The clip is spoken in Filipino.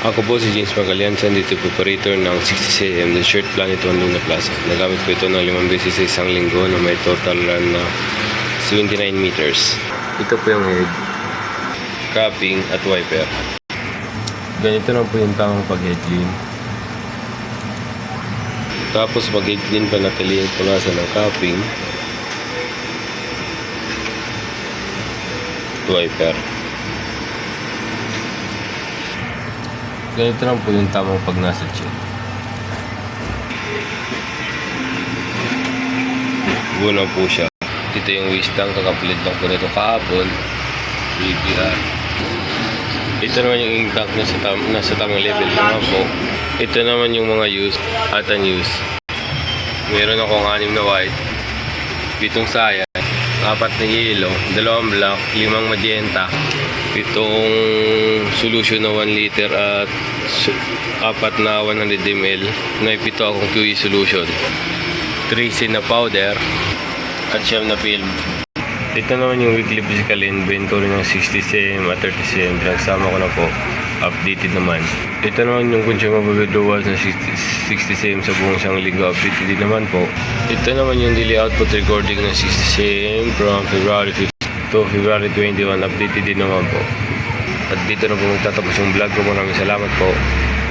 Ako po si James Magalian, dito po operator ng 60cm, the Shirt Planet 1 Luna Plaza. Nagamit ko ito ng 5 beses sa isang linggo na may total run na 79 meters. Ito po yung head, capping at wiper. Ganito na po yung tamang pag-head clean. Tapos pag-head clean pa natin yung punasan ng capping at wiper. Ganito lang po yung tamang pag nasa check. Buo na po siya. Ito yung wisdom, kakapalit lang po nito kahapon. BBR. Ito naman yung impact nasa tamang level naman po. Ito naman yung mga use at unused. Meron akong 6 na white, 7 saya, 4 na yellow, 2 black, 5 magenta, 7 solution na 1 liter at 4 na 100 ml. May 7 akong QE solution, 3 na powder at 7 na film. Ito naman yung weekly physical inventory ng 60cm at 30cm. Pinagsama ko na po, updated naman. Ito naman yung consumable withdrawals ng 60cm sa buong isang linggo, updated din naman po. Ito naman yung daily output recording ng 60cm from February 5 to February 21, updated din naman po. At dito na po magtatapos yung vlog ko. Maraming salamat po.